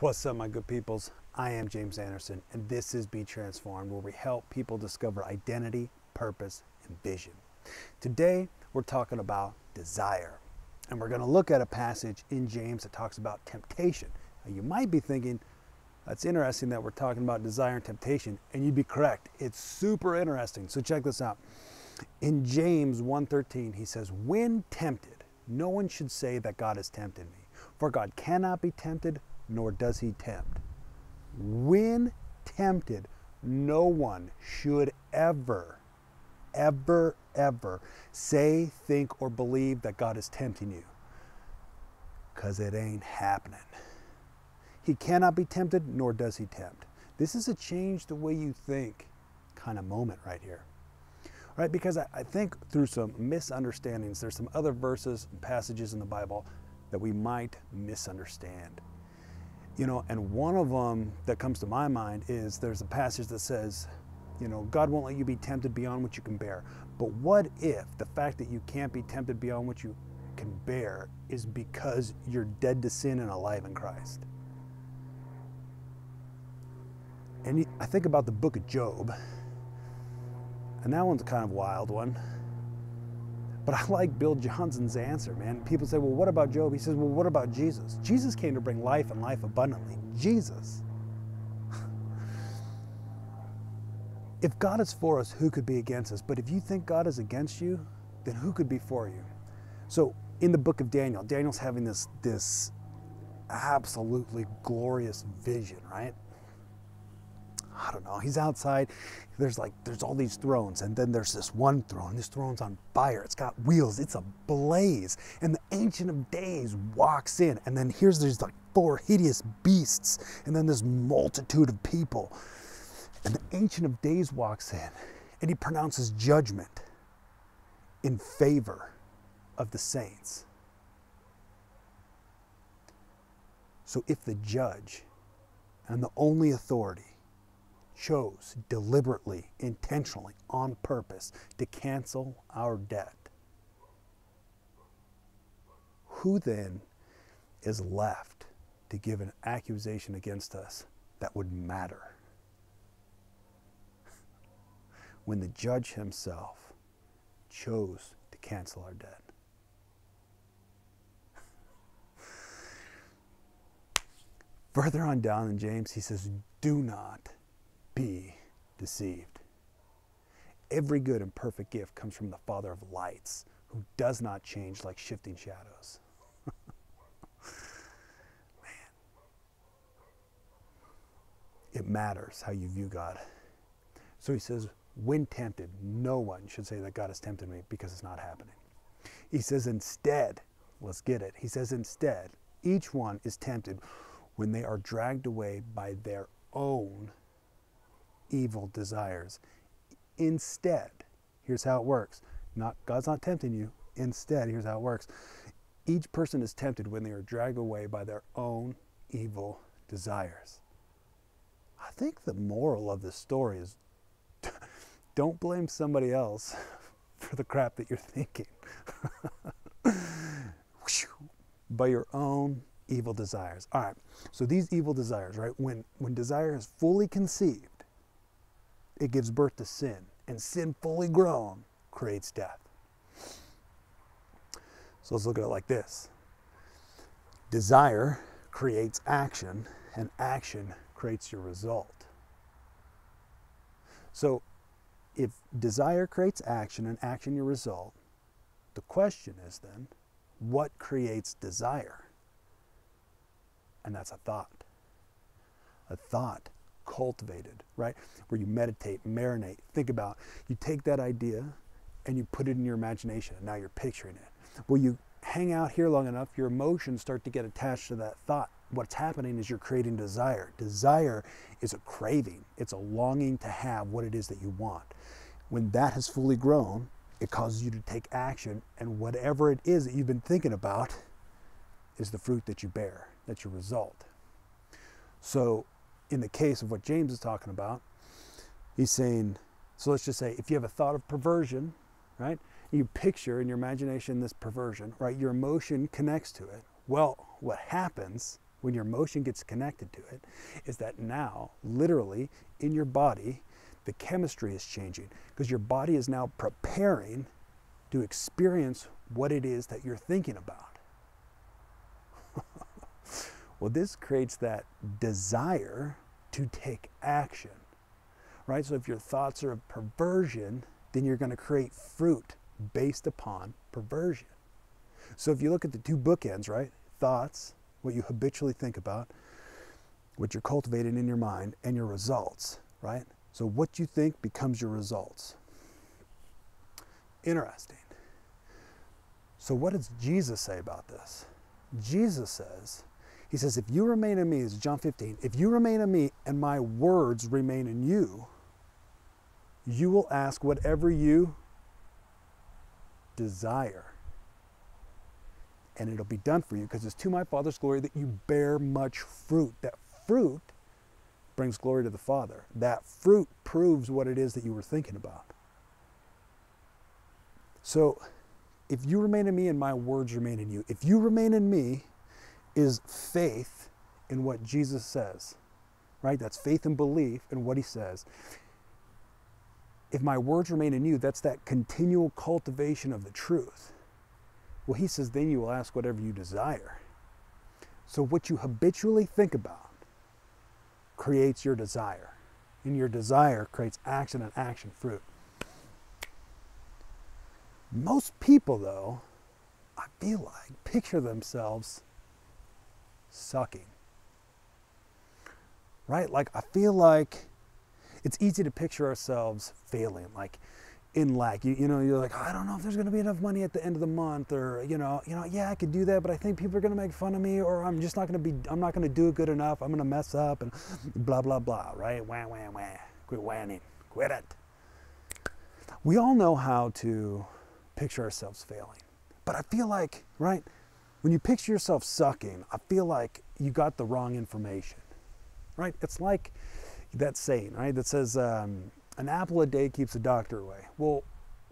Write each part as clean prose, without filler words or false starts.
What's up, my good peoples? I am James Anderson, and this is Be Transformed, where we help people discover identity, purpose, and vision. Today, we're talking about desire, and we're going to look at a passage in James that talks about temptation. Now, you might be thinking, that's interesting that we're talking about desire and temptation, and you'd be correct. It's super interesting, so check this out. In James 1:13, he says, "When tempted, no one should say that God has tempted me, for God cannot be tempted, nor does he tempt." When tempted, no one should ever say, think, or believe that God is tempting you, because it ain't happening. He cannot be tempted, nor does he tempt. This is a change the way you think kind of moment right here. Right? Because I think through some misunderstandings, there's some other verses and passages in the Bible that we might misunderstand. You know, and one of them that comes to my mind is there's a passage that says, you know, God won't let you be tempted beyond what you can bear. But what if the fact that you can't be tempted beyond what you can bear is because you're dead to sin and alive in Christ? And I think about the book of Job, and that one's a kind of wild one. But I like Bill Johnson's answer, man. People say, well, what about Job? He says, well, what about Jesus? Jesus came to bring life and life abundantly. Jesus. If God is for us, who could be against us? But if you think God is against you, then who could be for you? So in the book of Daniel, Daniel's having this absolutely glorious vision, right? I don't know, he's outside, there's all these thrones, and then there's this one throne. This throne's on fire, it's got wheels, it's ablaze, and the Ancient of Days walks in, and then here's these like 4 hideous beasts, and then this multitude of people, and the Ancient of Days walks in, and he pronounces judgment in favor of the saints. So if the judge and the only authority chose deliberately, intentionally, on purpose to cancel our debt, who then is left to give an accusation against us that would matter? When the judge himself chose to cancel our debt. Further on down in James, he says, do not be deceived. Every good and perfect gift comes from the Father of lights, who does not change like shifting shadows. Man. It matters how you view God. So he says, when tempted, no one should say that God has tempted me, because it's not happening. He says instead, let's get it. He says instead, each one is tempted when they are dragged away by their own evil desires. Instead, here's how it works. God's not tempting you. Instead, here's how it works. Each person is tempted when they are dragged away by their own evil desires. I think the moral of this story is don't blame somebody else for the crap that you're thinking. By your own evil desires. All right, so these evil desires, right? When desire is fully conceived, it gives birth to sin, and sin fully grown creates death. So let's look at it like this. Desire creates action, and action creates your result. So if desire creates action, and action your result, the question is then, what creates desire? And that's a thought. A thought cultivated, right? Where you meditate, marinate, think about, you take that idea and you put it in your imagination, and now you're picturing it. Well, you hang out here long enough, your emotions start to get attached to that thought. What's happening is you're creating desire. Desire is a craving. It's a longing to have what it is that you want. When that has fully grown, it causes you to take action, and whatever it is that you've been thinking about is the fruit that you bear. That's your result. So in the case of what James is talking about, he's saying, so let's just say if you have a thought of perversion, right? You picture in your imagination this perversion, right? Your emotion connects to it. Well, what happens when your emotion gets connected to it, is that now, literally, in your body, the chemistry is changing because your body is now preparing to experience what it is that you're thinking about. Well, this creates that desire to take action, right? So if your thoughts are of perversion, then you're going to create fruit based upon perversion. So if you look at the two bookends, right? Thoughts, what you habitually think about, what you're cultivating in your mind, and your results, right? So what you think becomes your results. Interesting. So what does Jesus say about this? Jesus says, he says, if you remain in me, this is John 15, if you remain in me and my words remain in you, you will ask whatever you desire. And it'll be done for you because it's to my Father's glory that you bear much fruit. That fruit brings glory to the Father. That fruit proves what it is that you were thinking about. So if you remain in me and my words remain in you, if you remain in me is faith in what Jesus says, right? That's faith and belief in what he says. If my words remain in you, that's that continual cultivation of the truth. Well, he says, then you will ask whatever you desire. So what you habitually think about creates your desire. And your desire creates action, and action fruit. Most people, though, I feel like, picture themselves sucking. Right? Like, I feel like it's easy to picture ourselves failing, like in lack. You know, you're like, I don't know if there's going to be enough money at the end of the month, or yeah, I could do that, but I think people are going to make fun of me, or I'm not going to do it good enough. I'm going to mess up, and blah blah blah. Right? Wah wah wah. Quit whining. Quit it. We all know how to picture ourselves failing, but I feel like, right, when you picture yourself sucking, I feel like you got the wrong information. Right? It's like that saying, right, that says, an apple a day keeps the doctor away. Well,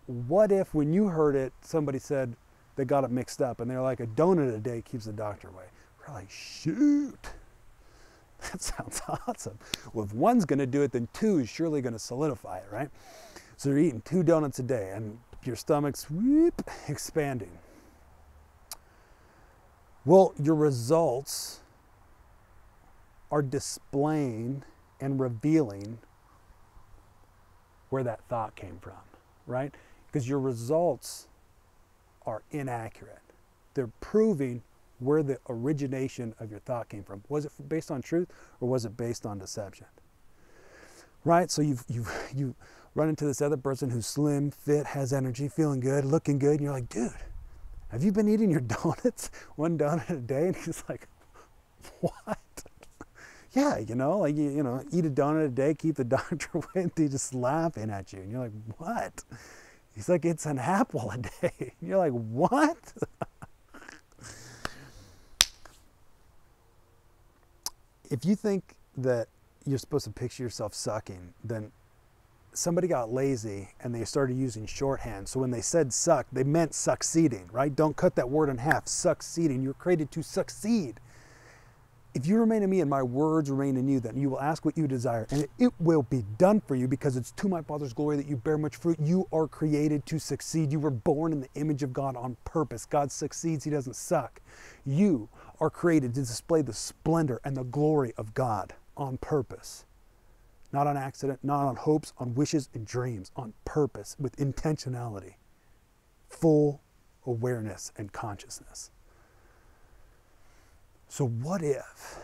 what if when you heard it, somebody said they got it mixed up, and they're like, a donut a day keeps the doctor away? We're like, shoot, that sounds awesome. Well, if one's going to do it, then two is surely going to solidify it, right? So you're eating 2 donuts a day, and your stomach's expanding. Well, your results are displaying and revealing where that thought came from, right? Because your results are inaccurate. They're proving where the origination of your thought came from. Was it based on truth, or was it based on deception? Right? So you run into this other person who's slim, fit, has energy, feeling good, looking good, and you're like, dude, have you been eating your donuts 1 donut a day? And he's like, what? Yeah, eat a donut a day, keep the doctor away, and they're just laughing at you. And you're like, what? He's like, it's an apple a day. And you're like, what? If you think that you're supposed to picture yourself sucking, then somebody got lazy and they started using shorthand. So when they said suck, they meant succeeding, right? Don't cut that word in half. Succeeding. You're created to succeed. If you remain in me and my words remain in you, then you will ask what you desire, and it will be done for you, because it's to my Father's glory that you bear much fruit. You are created to succeed. You were born in the image of God on purpose. God succeeds. He doesn't suck. You are created to display the splendor and the glory of God on purpose. Not on accident, not on hopes, on wishes and dreams, on purpose, with intentionality, full awareness and consciousness. So what if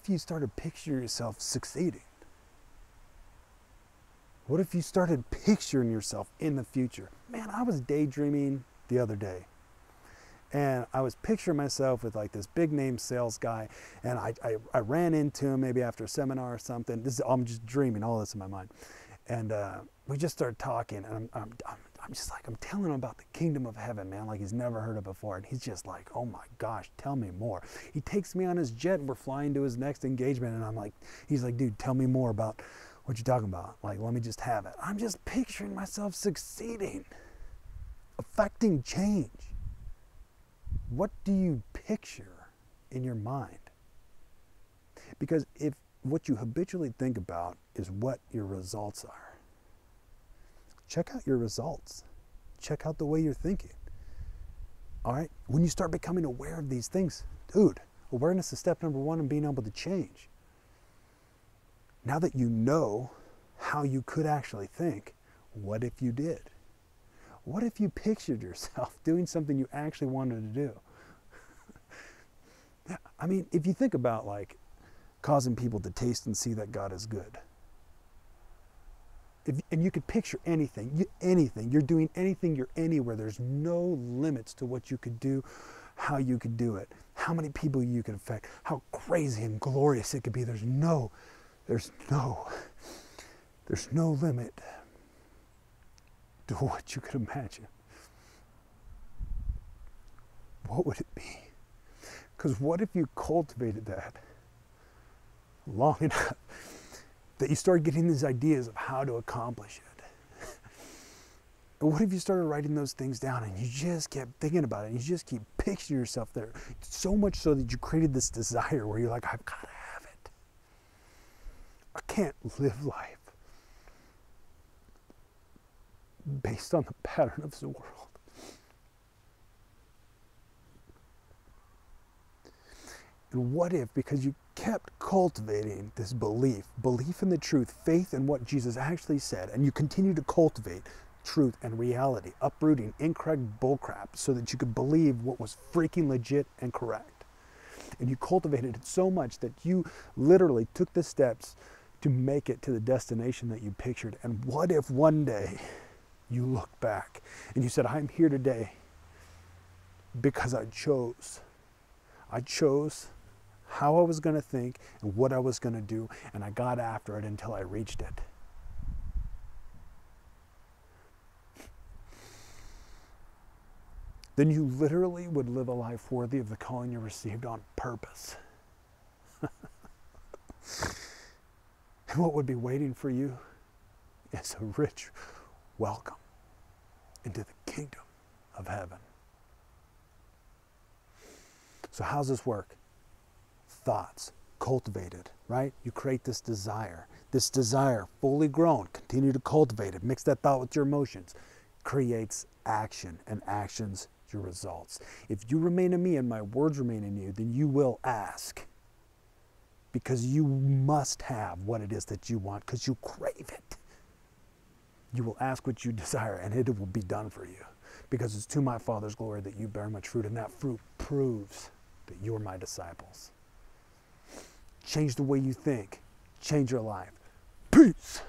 you started picturing yourself succeeding? What if you started picturing yourself in the future? Man, I was daydreaming the other day, and I was picturing myself with like this big name sales guy, and I ran into him maybe after a seminar or something. I'm just dreaming all this in my mind. And we just started talking, and I'm just like, I'm telling him about the kingdom of heaven, man, like he's never heard it before. And he's just like, oh my gosh, tell me more. He takes me on his jet, and we're flying to his next engagement, and I'm like, he's like, dude, tell me more about what you're talking about. Like, let me just have it. I'm just picturing myself succeeding, affecting change. What do you picture in your mind? Because if what you habitually think about is what your results are, check out your results. Check out the way you're thinking. All right? When you start becoming aware of these things, dude, awareness is step number one in being able to change. Now that you know how you could actually think, what if you did? What if you pictured yourself doing something you actually wanted to do? I mean, if you think about like causing people to taste and see that God is good, and you could picture anything, you're doing anything, you're anywhere, there's no limits to what you could do, how you could do it, how many people you could affect, how crazy and glorious it could be. There's no limit to what you could imagine. What would it be? Because what if you cultivated that long enough that you started getting these ideas of how to accomplish it? And what if you started writing those things down and you just kept thinking about it and you just keep picturing yourself there, so much so that you created this desire where you're like, I've got to have it. I can't live life based on the pattern of the world. And what if, because you kept cultivating this belief in the truth, faith in what Jesus actually said, and you continue to cultivate truth and reality, uprooting incorrect bullcrap so that you could believe what was freaking legit and correct. And you cultivated it so much that you literally took the steps to make it to the destination that you pictured. And what if one day you look back and you said, I'm here today because I chose how I was going to think and what I was going to do, and I got after it until I reached it. Then you literally would live a life worthy of the calling you received on purpose. And what would be waiting for you is a rich welcome into the kingdom of heaven. So how's this work? Thoughts, cultivated, right? You create this desire fully grown, continue to cultivate it, mix that thought with your emotions, creates action, and actions your results. If you remain in me and my words remain in you, then you will ask, because you must have what it is that you want, because you crave it. You will ask what you desire, and it will be done for you, because it's to my Father's glory that you bear much fruit, and that fruit proves that you're my disciples. Change the way you think. Change your life. Peace.